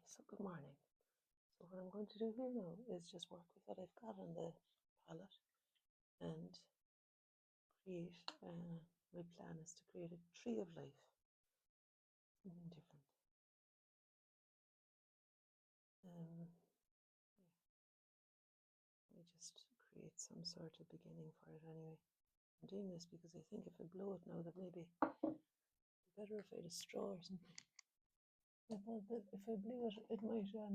So good morning. So what I'm going to do here now is just work with what I've got on the palette and create, my plan is to create a tree of life, something different. Yeah. Let me just create some sort of beginning for it anyway. I'm doing this because I think if I blow it now that maybe it'd be better if I had a straw or something. I thought that if I blew it, it might, yeah,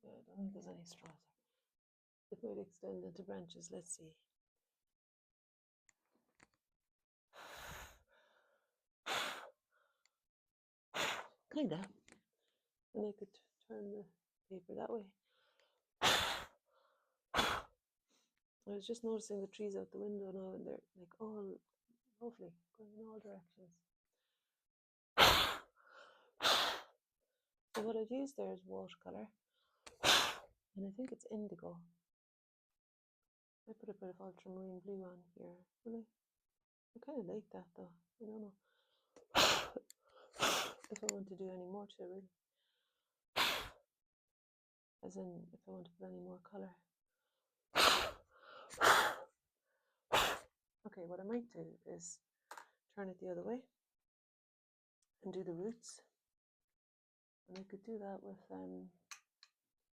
I don't think there's any straws there. It might extend into branches. Let's see. Kinda. And I could turn the paper that way. I was just noticing the trees out the window now, and they're like all lovely, going in all directions. So what I've used there is watercolour, and I think it's indigo. I put a bit of ultramarine blue on here. Will I kind of like that though. I don't know if I want to do any more to it, really. As in, if I want to put any more colour. Okay, what I might do is turn it the other way and do the roots. And I could do that with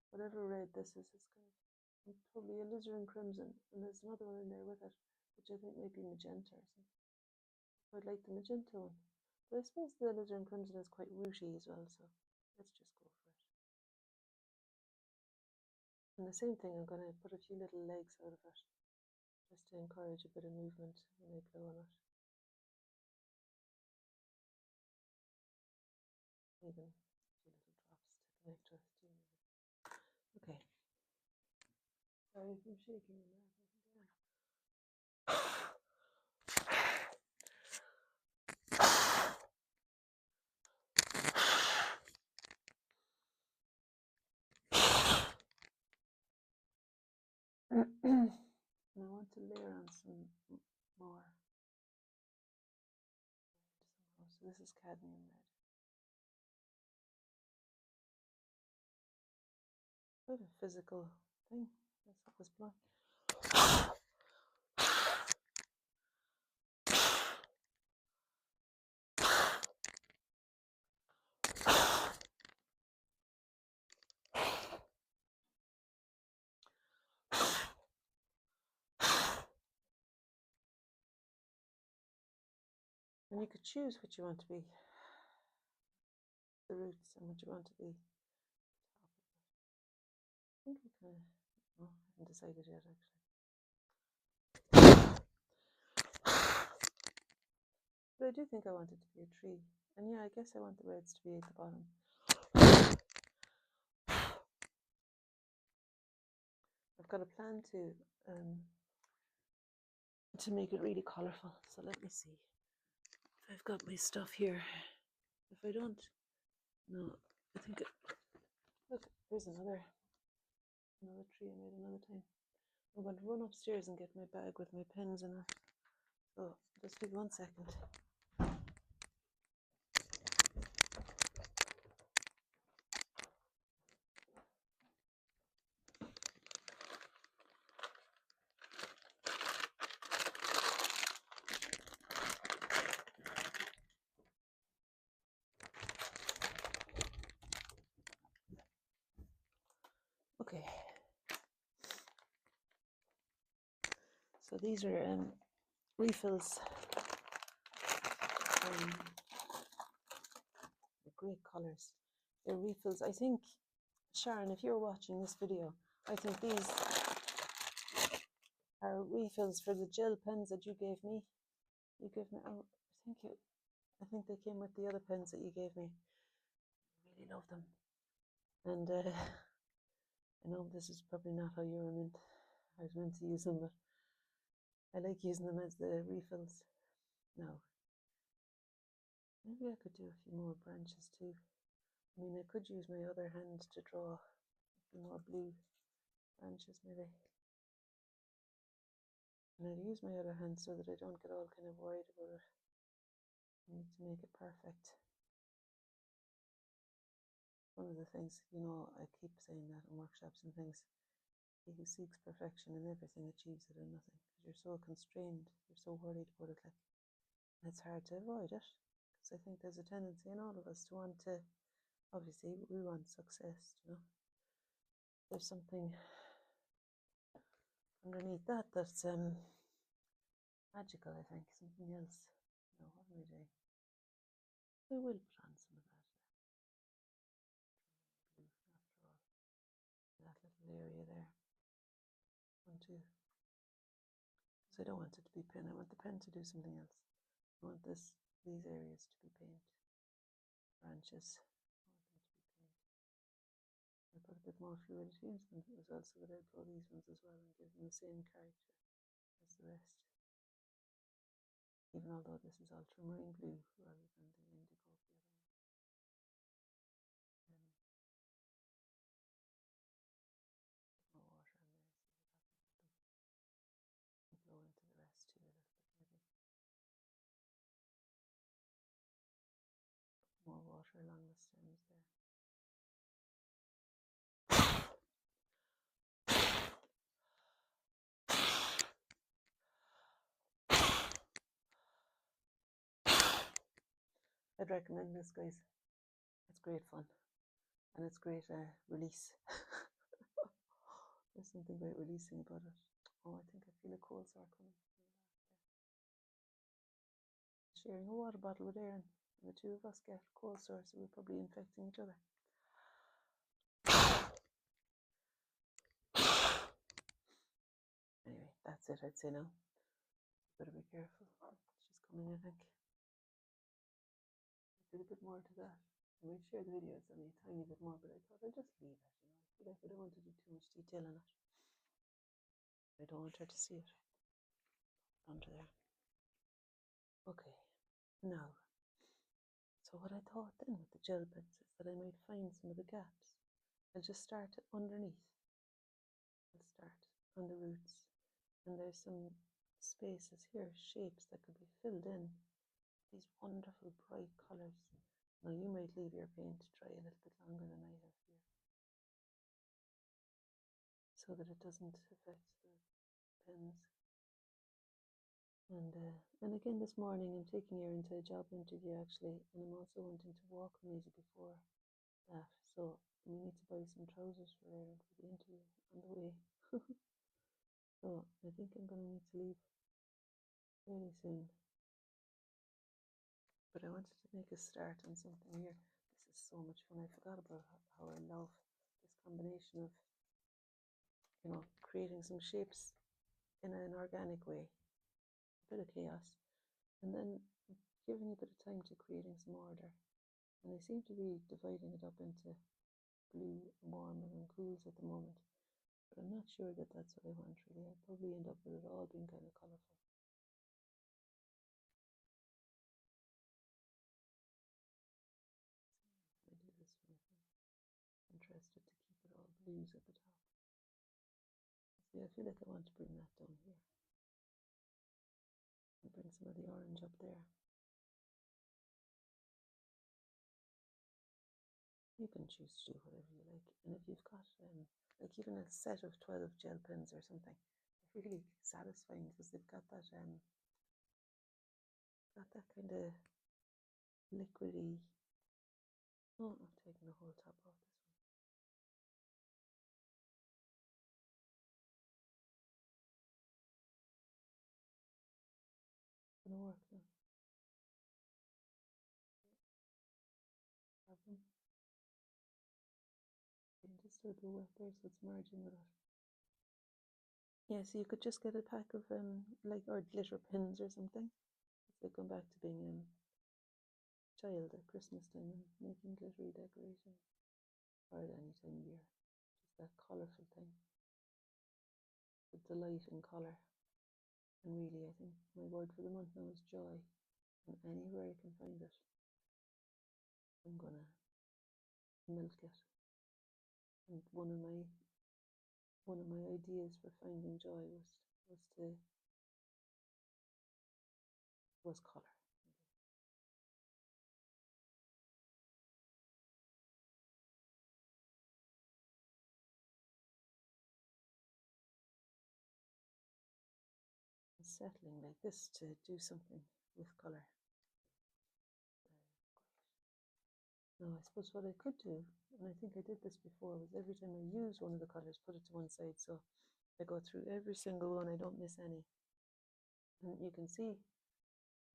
whatever red this is. It's kind of probably alizarin crimson, and there's another one in there with it, which I think might be magenta or something. I'd like the magenta one, but I suppose the alizarin crimson is quite rooty as well, so let's just go for it. And the same thing, I'm going to put a few little legs out of it, just to encourage a bit of movement when I blow on it. Even a few little drops to connect with. Okay. Sorry if I'm shaking in that. And I want to layer on some more. So this is cadmium red. Quite a physical thing. That's what was black. And you could choose what you want to be the roots and what you want to be the top of it. I think we kind of, oh, I haven't decided yet actually. But I do think I want it to be a tree. And yeah, I guess I want the reds to be at the bottom. I've got a plan to make it really colourful. So let me see if I've got my stuff here. If I don't, no, I think it, look, there's another tree I made another time. I'm going to run upstairs and get my bag with my pens in it. So just give 1 second. Okay. So these are refills. They're great colours. They're refills. I think, Sharon, if you're watching this video, I think these are refills for the gel pens that you gave me. You gave me, oh, I think they came with the other pens that you gave me. I really love them. And I know this is probably not how I was meant to use them, but I like using them as the refills. Now, maybe I could do a few more branches too. I mean, I could use my other hand to draw a few more blue branches maybe. And I'd use my other hand so that I don't get all kind of worried about it. I need to make it perfect. the things, you know, I keep saying that in workshops and things. He who seeks perfection in everything achieves it in nothing. Because you're so constrained, you're so worried about it, like, and it's hard to avoid it. Because I think there's a tendency in all of us to want to, obviously, we want success, you know. There's something underneath that that's magical, I think, something else. You know, what am I doing? I will put on some of that blue after all. That little area there. 1, 2. Because I don't want it to be pen. I want the pen to do something else. I want these areas to be paint. Branches. I want them to be paint. I put a bit more fluidity into them as well, so that I draw these ones as well and give them the same character as the rest. Even although this is ultramarine blue rather than the indigo of the other one. Put more water in there, see what happens with them. And blow into the rest too a little bit maybe. More water along the stems there. I'd recommend this, guys. It's great fun and it's great release. There's something great releasing about it. Oh, I think I feel a cold sore coming. Sharing a water bottle with Aaron, and the two of us get cold sore, so we're probably infecting each other. Anyway, that's it, I'd say now. Better be careful. She's coming, I think. I did a bit more to that. I might share the videos on a tiny bit more, but I thought I'd just leave it, you know. I feel like I don't want to do too much detail in it. I don't want her to see it. Onto there. Okay, now, so what I thought then with the gel pens is that I might find some of the gaps. I'll just start underneath. I'll start on the roots, and there's some spaces here, shapes that could be filled in. These wonderful bright colours. Now you might leave your paint to dry a little bit longer than I have here, so that it doesn't affect the pens. And again this morning I'm taking her into a job interview actually, and I'm also wanting to walk Maisie before that, so we need to buy some trousers for her for the interview on the way. So I think I'm going to need to leave really soon. But I wanted to make a start on something here. This is so much fun. I forgot about how I love this combination of, you know, creating some shapes in an organic way, a bit of chaos, and then giving a bit of time to creating some order. And I seem to be dividing it up into blue, warmer and cools at the moment, but I'm not sure that that's what I want really. I'll probably end up with it all being kind of colourful. I do this one, I think. Interested to keep it all blues at the top. See, I feel like I want to bring that down here. And bring some of the orange up there. You can choose to do whatever you like. And if you've got like even a set of 12 gel pens or something, they're really satisfying because they've got that kind of liquidy. Oh, I'm taking the whole top off this one. It's gonna work now. Problem. And just a little wet there, so it's merging with it. Yeah, so you could just get a pack of like or glitter pins or something. It's like going back to being a child at Christmas time and making glittery decorations, or at any time of year. Just that colourful thing. The delight in colour. And really, I think my word for the month now is joy. And anywhere I can find it, I'm gonna milk it. And one of my ideas for finding joy was colour. unsettling like this to do something with colour. Now, I suppose what I could do, and I think I did this before, was every time I use one of the colours, put it to one side, so I go through every single one, I don't miss any. And you can see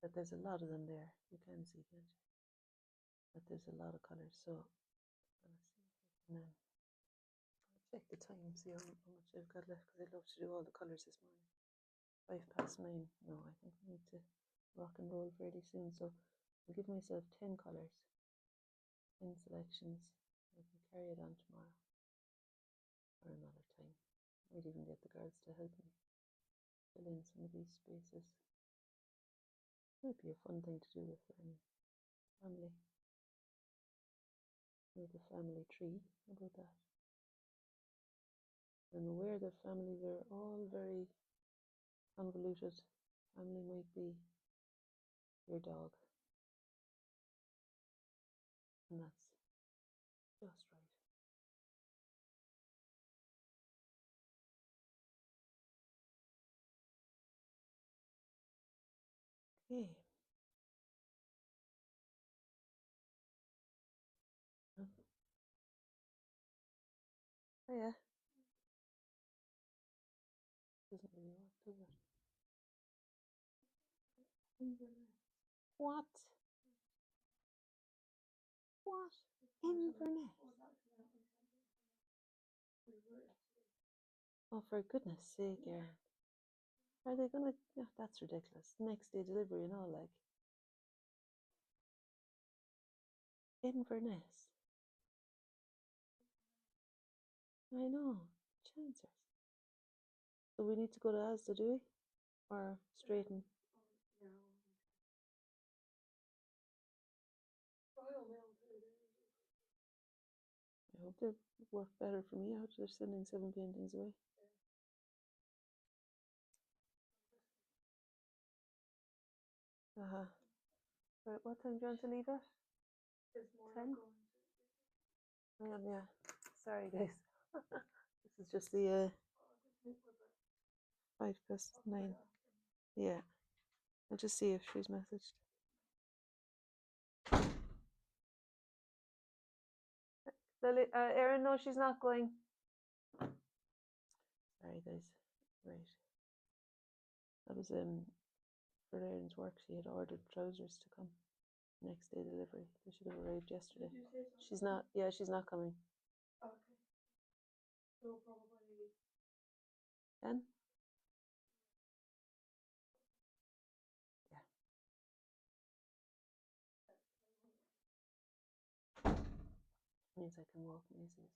that there's a lot of them there. You can see, can't you? That there's a lot of colours. So let's see if I can check the time, see how much I've got left, because I'd love to do all the colours this morning. 9:05. No, I think we need to rock and roll fairly soon. So I'll give myself 10 colours, 10 selections. I can carry it on tomorrow or another time. Might even get the girls to help me fill in some of these spaces. Might be a fun thing to do with family. Make a family tree. How about that? I'm aware that families are all very convoluted. Family might be your dog, and that's just right. Okay. Oh yeah. Doesn't really work, does it? What? What? Inverness? Oh, for goodness sake, Erin. Are they gonna? Oh, that's ridiculous. Next day delivery and all, like. Inverness. I know. Chancers. So we need to go to Asda, do we? Or straighten? I hope they work better for me out. They're sending 7 paintings away. Right, what time do you want to leave at? 10? Yeah. Sorry, guys. This is just the 9:05. Yeah. I'll just see if she's messaged. Lily, Erin, no, she's not going. Sorry, guys. Right. That was for Erin's work. She had ordered trousers to come next day delivery. They should have arrived yesterday. She's not. Yeah, she's not coming. Okay. So probably 10. Yeah. Means I can walk easy as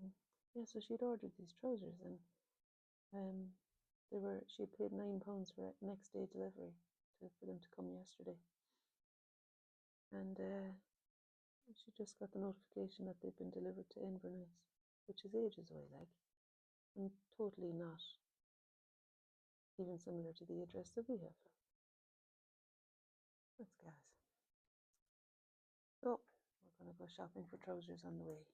well. Yeah, so she'd ordered these trousers, and she had paid £9 for next day delivery for them to come yesterday, and she just got the notification that they'd been delivered to Inverness, which is ages away, like, and totally not even similar to the address that we have. That's gas. So we're going to go shopping for trousers on the way.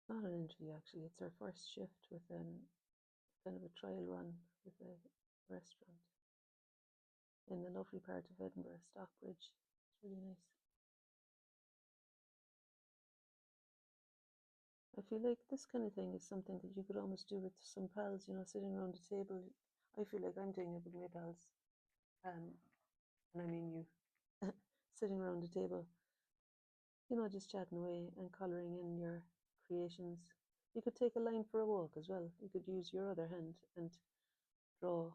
Not an interview, actually. It's our first shift with kind of a trial run with a restaurant in the lovely part of Edinburgh, Stockbridge. It's really nice. I feel like this kind of thing is something that you could almost do with some pals, sitting around a table. I feel like I'm doing it with my pals. And I mean you. Sitting around a table, just chatting away and colouring in your creations. You could take a line for a walk as well. You could use your other hand and draw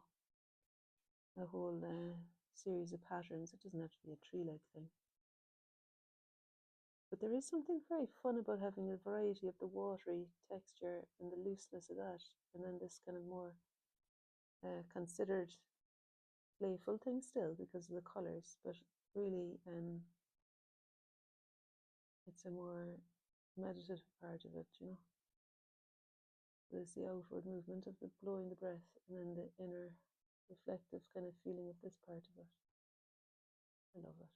a whole series of patterns. It doesn't have to be a tree-like thing. But there is something very fun about having a variety of the watery texture and the looseness of that, and then this kind of more considered playful thing still because of the colours, but really it's a more meditative part of it, There's the outward movement of the blowing the breath, and then the inner reflective kind of feeling of this part of it. I love it.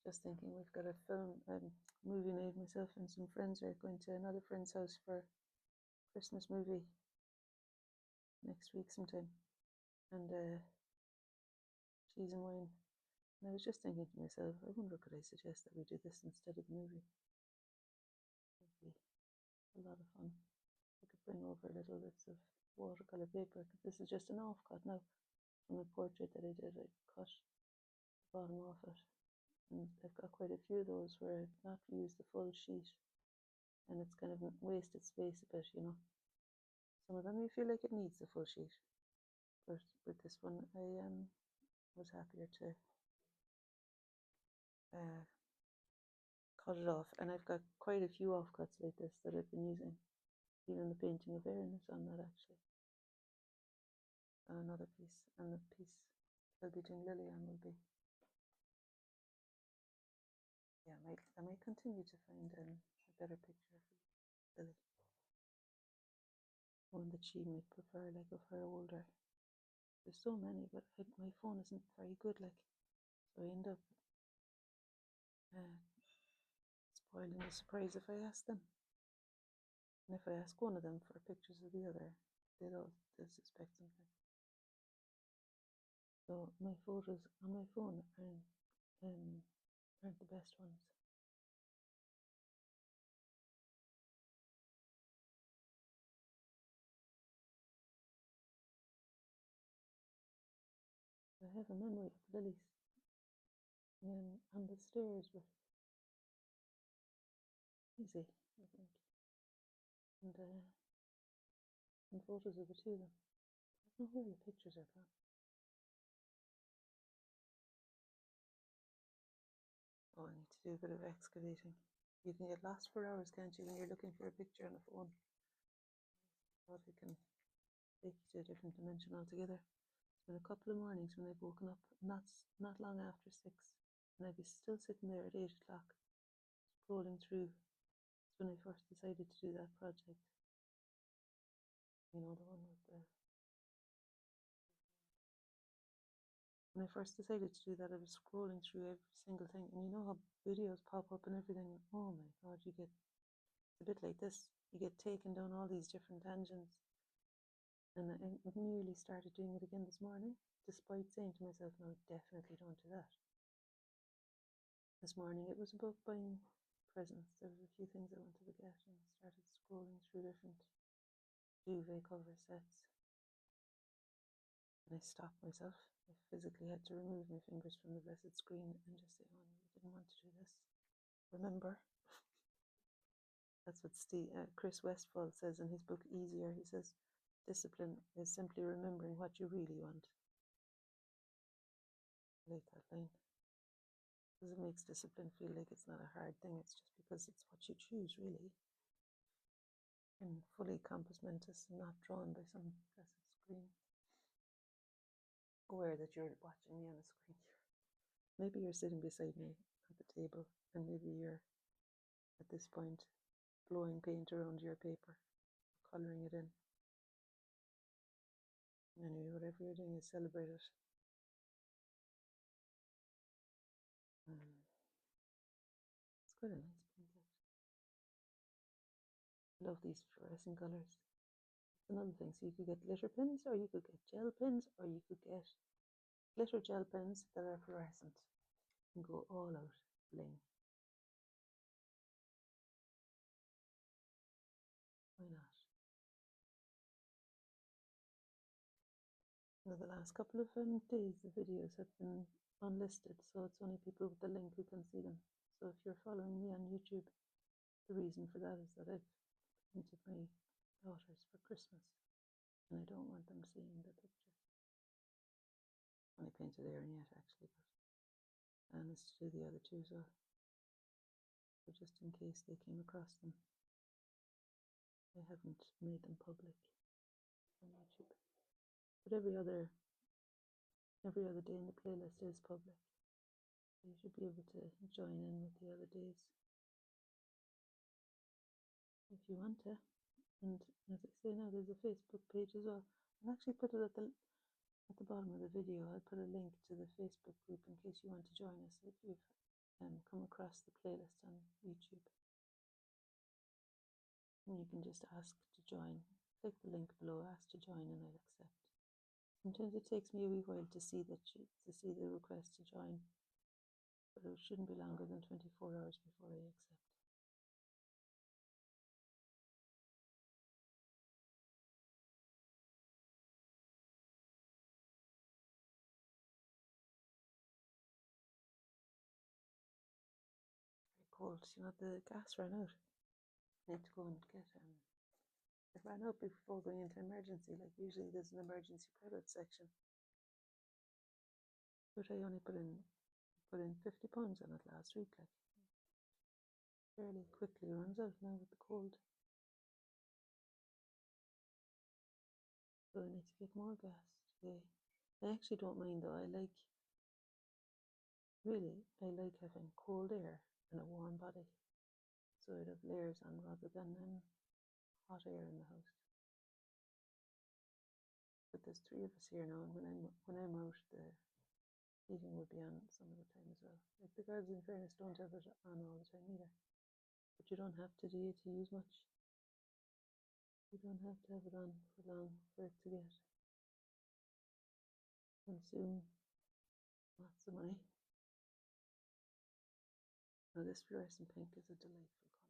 Just thinking, we've got a movie night. Myself and some friends are going to another friend's house for Christmas movie next week sometime, and cheese and wine. And I was just thinking to myself, I wonder, could I suggest that we do this instead of the movie? It would be a lot of fun. I could bring over little bits of watercolor paper. This is just an offcut now from a portrait that I did. I cut the bottom off it, and I've got quite a few of those where I've not used the full sheet, and it's kind of wasted space a bit, you know. Some of them you feel like it needs the full sheet, but with this one I was happier to cut it off, and I've got quite a few offcuts like this that I've been using. Even the painting of Erin is on that actually. And another piece, and the piece I'll be doing Lillian will be. Yeah, I might continue to find a better picture for Lily. One that she might prefer, like of her older. There's so many, but my phone isn't very good, like, so I end up spoiling the surprise if I ask them. And if I ask one of them for pictures of the other, they'll suspect something. So my photos on my phone aren't the best ones. I have a memory of Lily's on the stairs with Easy, I think, and photos of the two of them. I don't know where the pictures are gone. Oh, I need to do a bit of excavating. You can get lost for hours, can't you, when you're looking for a picture on a phone? I thought I can take you to a different dimension altogether. It's been a couple of mornings when I've woken up, not long after 6, and I'd be still sitting there at 8 o'clock, scrolling through. It's when I first decided to do that project. You know, the one with the... When I first decided to do that, I was scrolling through every single thing, and you know how videos pop up and everything. Oh my god, you get a bit like this. You get taken down all these different tangents. And I nearly started doing it again this morning, despite saying to myself, no, definitely don't do that. This morning it was about buying presents. There was a few things I wanted to get, and I started scrolling through different duvet cover sets. And I stopped myself. I physically had to remove my fingers from the blessed screen and just say, oh, no, you didn't want to do this. Remember? That's what Chris Westfall says in his book Easier. He says, discipline is simply remembering what you really want. I like that line. Because it makes discipline feel like it's not a hard thing. It's just because it's what you choose, really. And fully compass mentis and not drawn by some blessed screen. Aware that you're watching me on a screen. Maybe you're sitting beside me at the table, and maybe you're, at this point, blowing paint around your paper, colouring it in. Anyway, whatever you're doing is celebrate it. It's quite a nice paint, actually. I love these fluorescent colours. It's another thing, so you could get glitter pens, or you could get gel pens, or you could get glitter gel pens that are fluorescent and go all out bling. Why not? Now, the last couple of days, the videos have been unlisted, so it's only people with the link who can see them. So if you're following me on YouTube, the reason for that is that I've painted my daughters for Christmas, and I don't want them seeing the pictures. I painted Erin yet, actually, but Anne is to do the other two as well. So just in case they came across them, I haven't made them public on YouTube. But every other day in the playlist is public. So you should be able to join in with the other days if you want to. And as I say now, there's a Facebook page as well. I'll actually put it at the bottom of the video. I'll put a link to the Facebook group in case you want to join us. If you've come across the playlist on YouTube. And you can just ask to join. Click the link below, ask to join, and I'll accept. Sometimes it takes me a wee while to see the request to join, but it shouldn't be longer than 24 hours before I accept. Very cold. You know, the gas ran out. I need to go and get it ran out before going into emergency. Like usually there's an emergency credit section, but I only put in £50 on it last week. Like fairly quickly runs out now with the cold. So I need to get more gas today. I actually don't mind though. I like having cold air and a warm body, so I'd have layers on rather than hot air in the house. But there's 3 of us here now, and when I'm out, the heating will be on some of the time as well. Like the guards, in fairness, don't have it on all the time either. But you don't have to do it to use much. You don't have to have it on for long for it to consume lots of money. Now this fluorescent pink is a delightful colour.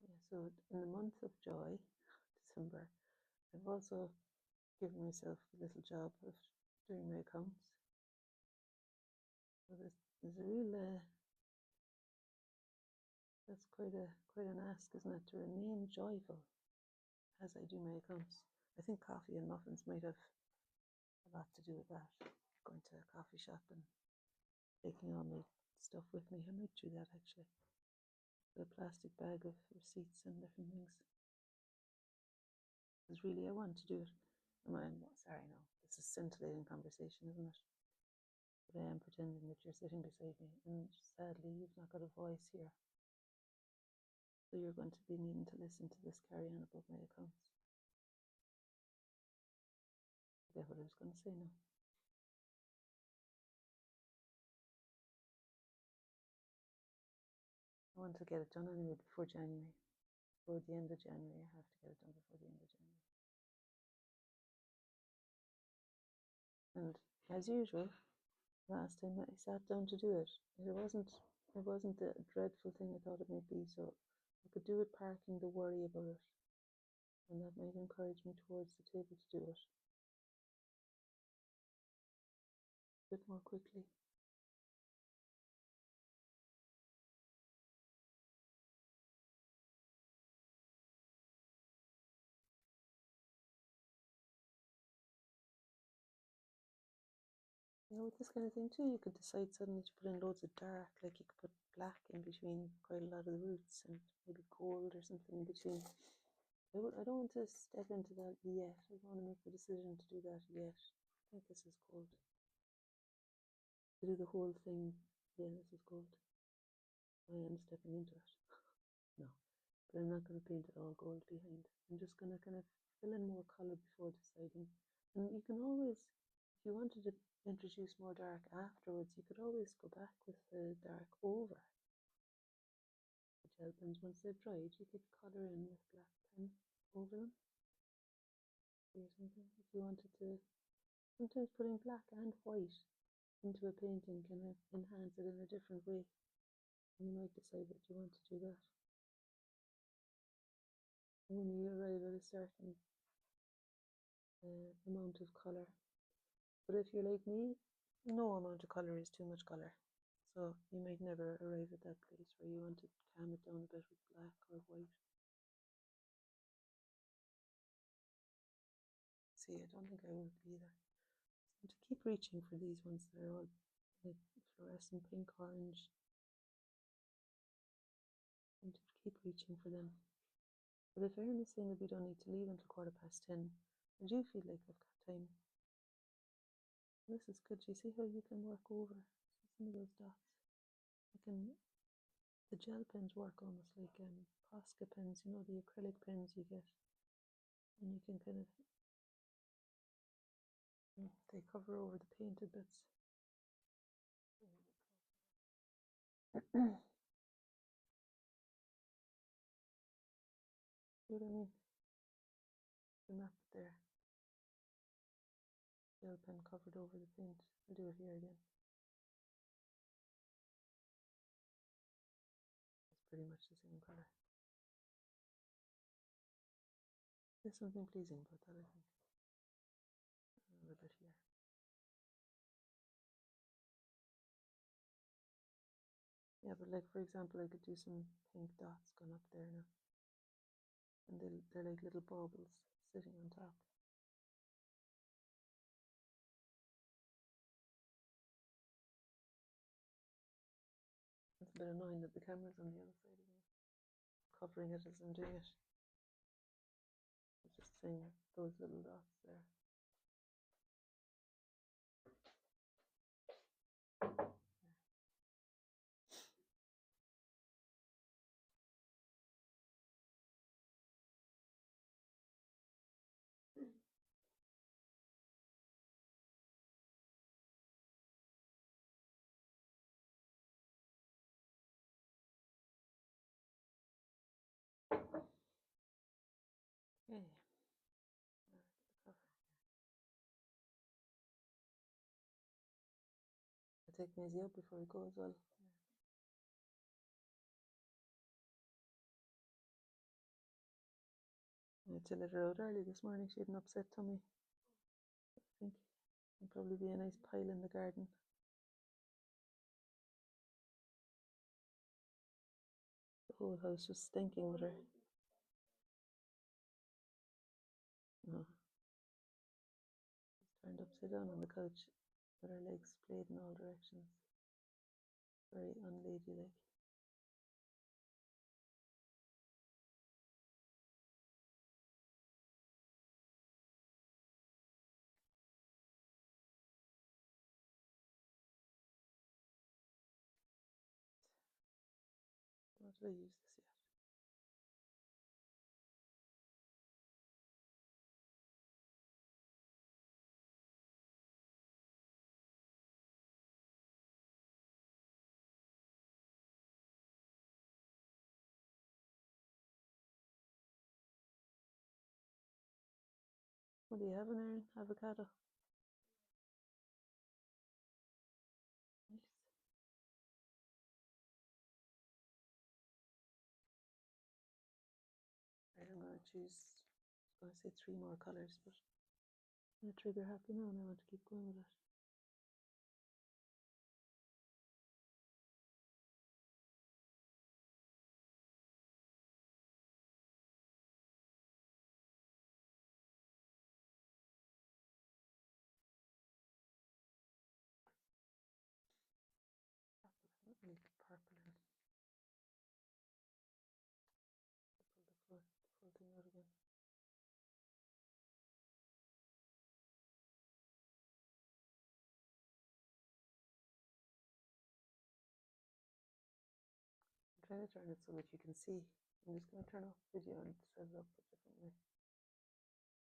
Yeah, so in the month of joy, December, I've also given myself the little job of doing my accounts. So there's a real that's quite an ask, isn't it, to remain joyful as I do my accounts. I think coffee and muffins might have a lot to do with that. Going to a coffee shop and taking all my stuff with me. I might do that actually. A plastic bag of receipts and different things. Because really I want to do it. Sorry, no. This is scintillating conversation, isn't it? But I am pretending that you're sitting beside me, and sadly you've not got a voice here. So you're going to be needing to listen to this carry on about my accounts. I forget what I was going to say now. I want to get it done anyway before January. Before the end of January, I have to get it done before the end of January. And as usual, last time I sat down to do it, it wasn't the dreadful thing I thought it might be, so I could do it parking the worry about it, and that might encourage me towards the table to do it a bit more quickly. You know, with this kind of thing too, you could decide suddenly to put in loads of dark, like you could put black in between quite a lot of the roots, and maybe gold or something in between. I don't want to step into that yet. I don't want to make the decision to do that yet. I think this is gold. To do the whole thing, yeah, this is gold. I am stepping into it. No, but I'm not going to paint it all gold behind. I'm just going to kind of fill in more colour before deciding. And you can always, if you wanted to introduce more dark afterwards, you could always go back with the dark over the gel pens. Once they've dried, you could colour in with black pen over them or something. If you wanted to, sometimes putting black and white into a painting can enhance it in a different way. And you might decide that you want to do that. When you arrive at a certain amount of colour. But if you're like me, no amount of colour is too much colour. So you might never arrive at that place where you want to calm it down a bit with black or white. See, I don't think I will be either. So to keep reaching for these ones that are all like fluorescent pink, orange. And to keep reaching for them. But if Erin is saying that we don't need to leave until 10:15, I do feel like I've got time. This is good. You see how you can work over some of those dots? The gel pens work almost like Posca pens, you know, the acrylic pens you get. And you can kind of They cover over the painted bits. See what I mean? The map there. Gel pen covered over the paint. I'll do it here again. It's pretty much the same colour. There's something pleasing about that, I think. A little bit here. Yeah, but like for example, I could do some pink dots going up there now. And they're like little baubles sitting on top. It's a bit annoying that the camera's on the other side of me, covering it as I'm doing it. I'm just saying those little dots there. Okay. The cover. I'll take Maisie out before we go as well. I had to let her out early this morning. She had an upset tummy. I think there'll probably be a nice pile in the garden. The whole house was stinking with her. No. She's turned upside down on the couch with her legs splayed in all directions. Very unladylike. Not did I use this yet? What do you have in there? Avocado. Nice. Right, I'm going to choose, I was going to say 3 more colours, but I'm trigger happy now and I want to keep going with it. Let me put purple in. Pull the full thing out again. I'm trying to turn it so that you can see. I'm just going to turn off video and set it up a different way.